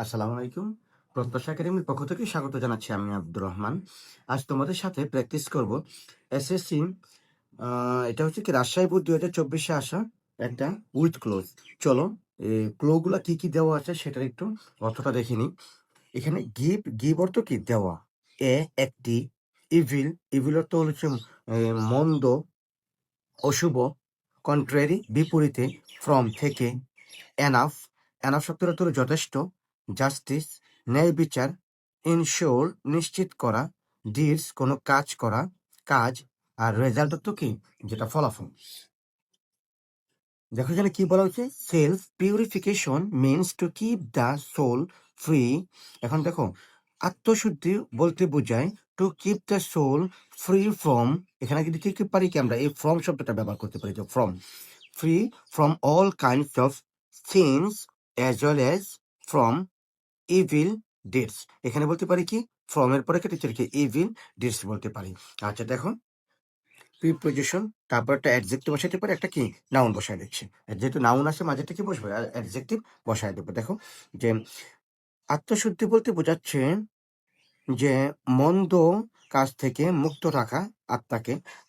আসসালামু আলাইকুম। প্রত্যাশা একাডেমির পক্ষ থেকে স্বাগত জানাচ্ছি আমি আব্দুর রহমান। আজ তোমাদের সাথে প্র্যাকটিস করব এসএসসি এটা হচ্ছে কি রাজশাহী বোর্ড ২০২৪ এ আসা একটা উইথ ক্লোজ। চলো ক্লো গুলা কি, কি দেওয়া আছে সেটার একটু অর্থটা দেখে নিই। এখানে গিভ অর্থ কি? দেওয়া। একটি। ইভিল অর্থ হচ্ছে মন্দ, অশুভ। কন্ট্রারি বিপরীতে। ফ্রম থেকে। এনাফ শব্দের অর্থ হলো যথেষ্ট। জাস্টিস ন্যায় বিচার। ইনশিওর নিশ্চিত করা। ডিডস কোনো কাজ করা, কাজ। আর রেজাল্ট অর্থ কি? যেটা ফলাফল। দেখো এখানে কি বলা হচ্ছে, self purification means to keep the soul free. এখন দেখো আত্মশুদ্ধি বলতে বোঝায় to keep the soul free from. এখানে কিন্তু কি পারি কি আমরা এই ফ্রম শব্দটা ব্যবহার করতে পারি, যে from, free from all kinds of sins as well as from evil deeds. এখানে বলতে পারি কি, ফ্রম এর পরে কেটে কি ইভিল ডিডস বলতে পারি। আচ্ছা দেখো, প্রিপোজিশন, তারপর একটা অ্যাডজেক্টিভ বসাইতে পারে, একটা কি নাউন বসায় দিচ্ছে। যেহেতু নাউন আছে মাঝেটা কি বসবে, আর অ্যাডজেক্টিভ বসায় দেবো। দেখো যে আত্মশুদ্ধি বলতে বোঝাচ্ছে যে মন্দ কাজ থেকে মুক্ত রাখা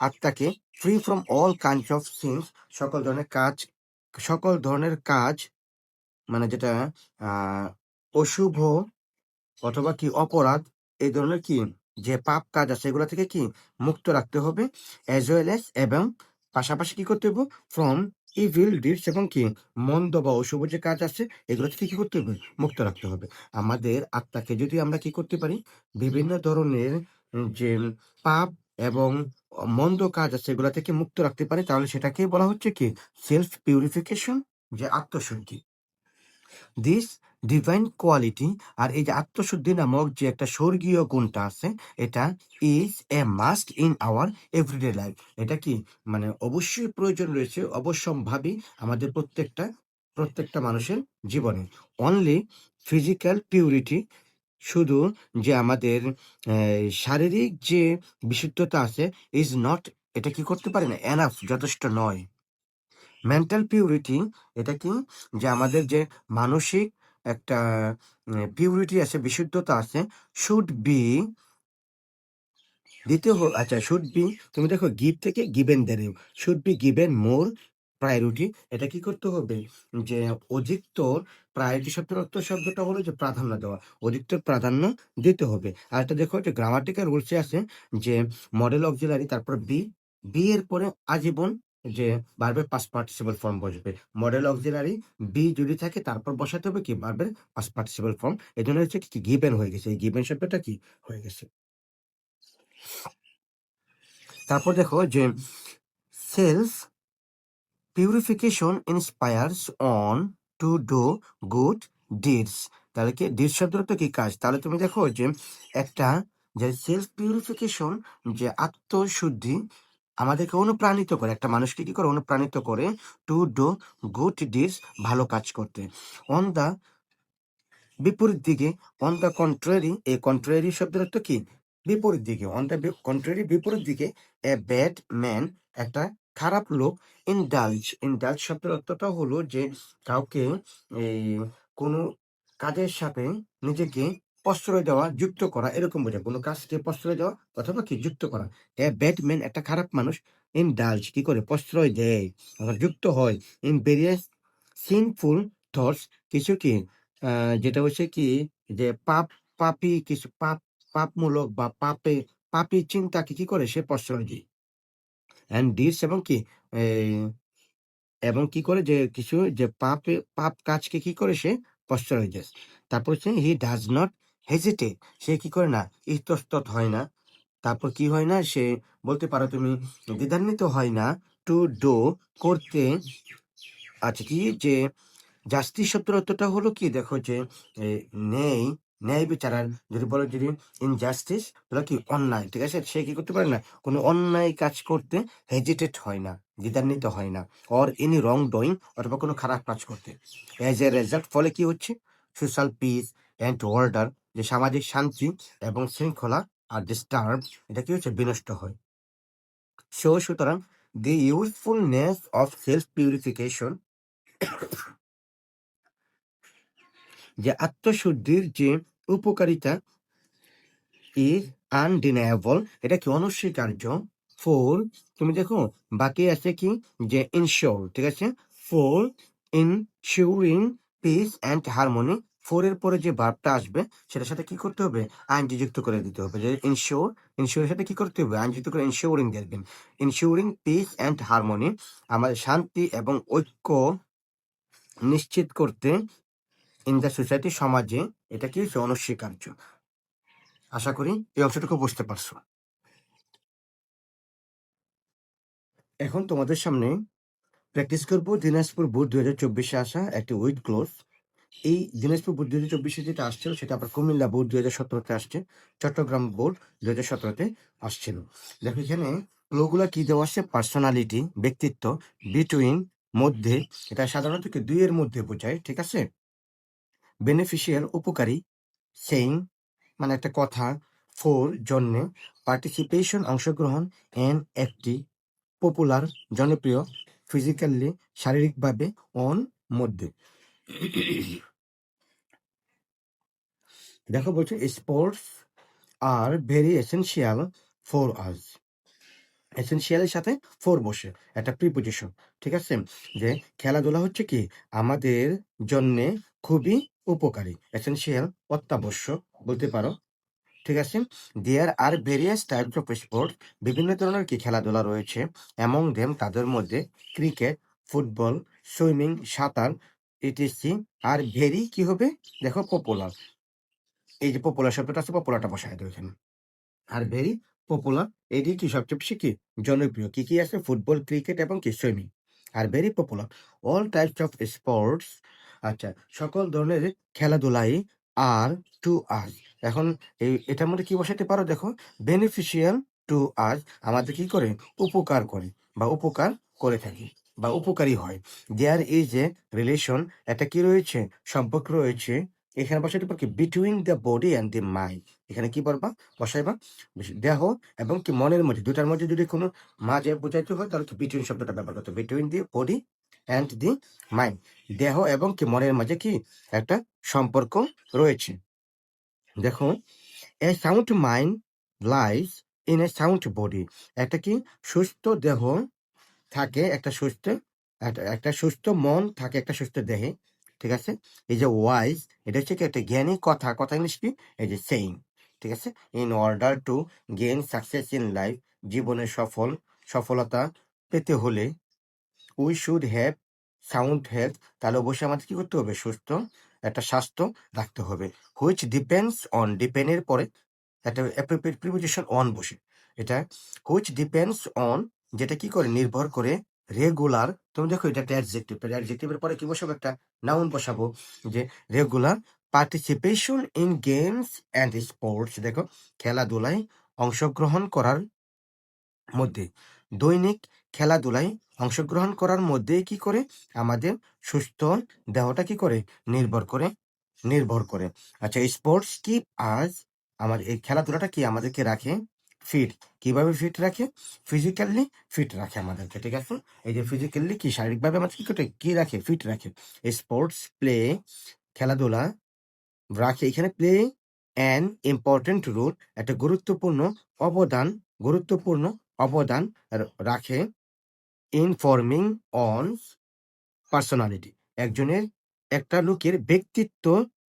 আত্মাকে free from all kinds of sins, সকল ধরনের কাজ, মানে যেটা অশুভ অথবা কি অপরাধ, এই ধরনের কি যে পাপ কাজ আছে এগুলো থেকে কি মুক্ত রাখতে হবে। অ্যাজ ওয়েল এস এবং পাশাপাশি কি করতে হবে, ফ্রম ইভিল ডিডস, এবং কি মন্দ বা অশুভ যে কাজ আছে এগুলো থেকে কি করতে হবে, মুক্ত রাখতে হবে। আমাদের আত্মাকে যদি আমরা কি করতে পারি, বিভিন্ন ধরনের যে পাপ এবং মন্দ কাজ আছে এগুলো থেকে মুক্ত রাখতে পারি, তাহলে সেটাকে বলা হচ্ছে কি সেলফ পিউরিফিকেশন, যে আত্মশুদ্ধি। দিস ডিভাইন কোয়ালিটি, আর এই যে আত্মশুদ্ধি নামক যে একটা স্বর্গীয় গুণটা আছে, এটা is a must in our everyday life. এটা কি মানে অবশ্যই প্রয়োজন রয়েছে, অবশ্যম্ভাবী আমাদের প্রত্যেকটা মানুষের জীবনে। অনলি ফিজিক্যাল পিউরিটি, শুধু যে আমাদের শারীরিক যে বিশুদ্ধতা আছে, ইজ নট, এটা কি করতে পারে না, এনাফ, যথেষ্ট নয়। মেন্টাল পিউরিটি, এটা কি যে আমাদের যে মানসিক একটা পিউরিটি আছে, বিশুদ্ধতা আছে, শুড বি আচ্ছা শুড বি, তুমি দেখো গিভ থেকে গিভেন দেরে, should be given more priority. এটা কি করতে হবে, যে অধিকতর, প্রায়োরিটি শব্দের অর্থ শব্দটা হলো যে প্রাধান্য দেওয়া, অধিকতর প্রাধান্য দিতে হবে। আর এটা দেখো যে গ্রামাটিক্যাল রুলসে আছে যে মডেল অক্সিলারি, তারপর বি এর পরে আজীবন যে ভার্বের পাস্ট পার্টিসিপল ফর্ম বসবে। মডেল অক্সিলারি বি যদি থাকে তারপর বসাতে হবে কি ভার্বের পাস্ট পার্টিসিপল ফর্ম। এই জন্য হচ্ছে কি গিভেন হয়ে গেছে, এই গিভেন শব্দটা কি হয়ে গেছে। তারপর দেখো যে self purification inspires on to do good deeds. তাহলে কি ডিডস শব্দের অর্থ কি কাজ, তাহলে তুমি দেখো যে একটা যে সেলফ পিউরিফিকেশন, যে আত্মশুদ্ধি আমাদেরকে অনুপ্রাণিত করে, একটা মানুষকে কি করে অনুপ্রাণিত করে টু ডু গুড ডিডস, ভালো কাজ করতে। অন দা বিপরীত দিকে, অন দ্য কন্ট্রারি, এই কন্ট্রারি শব্দের অর্থ কি বিপরীত দিকে, অন দ্য কন্ট্রারি বিপরীত দিকে, এ ব্যাড ম্যান, একটা খারাপ লোক, ইনডালজ শব্দের অর্থটা হলো যে কাউকে এই কোনো কাজের সাথে নিজেকে প্রশ্রয় দেওয়া, যুক্ত করা, এরকম বোঝায়, কোনো কাজকে প্রশ্রয় দেওয়া অথবা কি যুক্ত করা। এ ব্যাড ম্যান, একটা খারাপ মানুষ, ইনডালজ কি করে প্রশ্রয় দেয় অথবা যুক্ত হয়, ইন ভেরিয়াস সিনফুল থটস, কিছু কি যেটা হচ্ছে কি যে পাপী কিছু পাপমূলক বা পাপী চিন্তাকে কি করে সে প্রশ্রয় দেয়। অ্যান্ড ডিডস, এবং কি এই, এবং কি করে যে কিছু যে পাপ কাজকে কি করে সে প্রশ্রয় দেয়। তারপর হচ্ছে হি ডাজ নট হেজিটেট, সে কি করে না, ইতস্তত হয় না। তারপর কি হয় না, সে বলতে পারো তুমি দ্বিধান্বিত হয় না, টু ডু করতে। আচ্ছা কি যে জাস্টিস শব্দের অর্থটা হলো কি, দেখো যে এ, ন্যায় ন্যায় বিচার। আর যদি বলো যদি ইনজাস্টিস, তাহলে কি অন্যায়, ঠিক আছে, সে কি করতে পারে না, কোনো অন্যায় কাজ করতে হেজিটেট হয় না, দ্বিধান্বিত হয় না। অর এনি রং ডুইং, অথবা কোনো খারাপ কাজ করতে। অ্যাজ এ রেজাল্ট, ফলে কি হচ্ছে, সোশ্যাল পিস অ্যান্ড অর্ডার, যে সামাজিক শান্তি এবং শৃঙ্খলা, আর ডিস্টার্ব, এটা কি হচ্ছে, বিনষ্ট হয়। সুতরাং দি ইউজফুলনেস অফ সেলফ পিউরিফিকেশন যে আত্মশুদ্ধির যে উপকারিতা ইজ আনডিনায়েবল, এটা কি অনস্বীকার্য। ফোর, তুমি দেখো বাকি আছে কি যে ইনশিওর, ঠিক আছে। Four ensuring piece and harmony, four এর পরে যে ভার্বটা আসবে সেটার সাথে কি করতে হবে, আইনজি যুক্ত করে দিতে হবে। যে ইনশিওর, ইনশিওরের সাথে কি করতে হবে, আইন যুক্ত করে ইনশিওরিং দেখবেন। ইনশিওরিং পিস অ্যান্ড হারমোনি, আমাদের শান্তি এবং ঐক্য নিশ্চিত করতে ইন দ্য সোসাইটি, সমাজে, এটা কি অনস্বীকার্য। আশা করি এই অংশটুকু বুঝতে পারছো। এখন তোমাদের সামনে প্র্যাকটিস করবো দিনাজপুর বোর্ড 2024-এ আসা একটি উইথ ক্লোজ। এই দিনাজপুর বোর্ড 2024-এ যেটা আসছিল সেটা আবার কুমিল্লা বোর্ড 2017-তে আসছে, চট্টগ্রাম বোর্ড 2017-তে আসছিল। দেখো এখানে ক্লোগুলা কি দেওয়া আসছে, পার্সোনালিটি, ব্যক্তিত্ব, বিটুইন, মধ্যে, এটা সাধারণত কি দুইয়ের মধ্যে বোঝায়, ঠিক আছে। বেনিফিশিয়াল, উপকারী, সেইং মানে একটা কথা, ফোর জন্যে, পার্টিসিপেশন অংশগ্রহণ, এন একটি, পপুলার জনপ্রিয়, ফিজিক্যালি শারীরিকভাবে, অন মধ্যে। দেখো বলছে sports are very essential for us, এসেনশিয়ালের সাথে ফোর বসে একটা প্রিপোজিশন, ঠিক আছে। যে খেলাধুলা হচ্ছে কি আমাদের জন্যে খুবই উপকারী, এসেনশিয়াল অত্যাবশ্যক বলতে পারো, ঠিক আছে। দেয়ার আর ভেরিয়াস টাইপস অফ স্পোর্ট, বিভিন্ন ধরনের কি খেলাধুলা রয়েছে। অ্যামং দেম তাদের মধ্যে ক্রিকেট, ফুটবল, সুইমিং, সাঁতার, ইটিসি। আর ভেরি কি হবে, দেখো পপুলার, এই যে পপুলার শব্দটা আছে, পপুলারটা বসায় দেবো এখানে। আর ভেরি পপুলার, এটি কি সবচেয়ে বেশি কি জনপ্রিয়, কি কি আছে, ফুটবল, ক্রিকেট এবং কি swimming. Are very popular all types of sports, আচ্ছা সকল ধরনের খেলাধুলাই আর টু আস। এখন এটার মধ্যে কি বসাতে পারো, দেখো বেনিফিশিয়াল টু আস, আমাদের কি করে, উপকার করে বা উপকার করে থাকি বা উপকারী হয়। দেয়ার ইজ এ রিলেশন, একটা কি রয়েছে, সম্পর্ক রয়েছে। এখানে বসাতে পারো কি between the body and the mind, এখানে কি বলবা, বসাইবা দেহ এবং কি মনের মধ্যে, দুটার মধ্যে যদি কোনো মাঝে বোঝাইতে হয় তাহলে কি বিটুইন শব্দটা ব্যবহার করতে, between the body and the mind, দেহ এবং কি মনের মাঝে কি একটা সম্পর্ক রয়েছে। দেখো a sound mind lies in a sound body, একটা কি সুস্থ দেহ থাকে একটা সুস্থ, একটা সুস্থ মন থাকে একটা সুস্থ দেহে, ঠিক আছে। এই যে ওয়াইজ, এটা হচ্ছে কি একটা জ্ঞানী কথা, কথা ইংলিশ কি, এই যে সেইং, ঠিক আছে। In order to gain success in life, জীবনে সফলতা পেতে হলে we should have sound health, তাহলে অবশ্যই আমাদের কি করতে হবে, সুস্থ একটা স্বাস্থ্য রাখতে হবে। হুইচ ডিপেন্ডস অন, ডিপেন্ডের পরে একটা অ্যাপ্রোপ্রিয়েট প্রিপোজিশন অন বসে, এটা হুইচ ডিপেন্ডস অন, যেটা কি করে, নির্ভর করে, রেগুলার, তুমি দেখো এটা একটা অ্যাডজেক্টিভ, অ্যাডজেক্টিভের পরে কি বসাবো, একটা নাউন বসাবো, যে regular participation in games and sports, দেখো খেলাধুলায় অংশগ্রহণ করার মধ্যে, দৈনিক খেলাধুলায় অংশগ্রহণ করার মধ্যে কি করে, আমাদের সুস্থ দেহটা কি করে, নির্ভর করে। আচ্ছা স্পোর্টস কিপ আস, আমার এই খেলাধুলাটা কি আমাদেরকে রাখে ফিট, কিভাবে ফিট রাখে, ফিজিক্যালি ফিট রাখে আমাদেরকে, ঠিক আছে। এই যে ফিজিক্যালি কি শারীরিকভাবে আমাদের কি করে, কি রাখে, ফিট রাখে। স্পোর্টস প্লে, খেলাধুলা রাখে, এখানে প্লে অ্যান ইম্পর্টেন্ট রোল, একটা গুরুত্বপূর্ণ অবদান রাখে ইন ফর্মিং অন পার্সোনালিটি, একজনের, একটা লোকের ব্যক্তিত্ব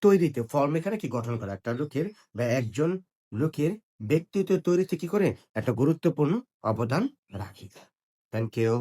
তৈরিতে, ফর্ম এখানে কি গঠন করা, একটা লোকের বা একজন লোকের ব্যক্তিত্ব তৈরিতে কি করে, একটা গুরুত্বপূর্ণ অবদান রাখে। Thank you.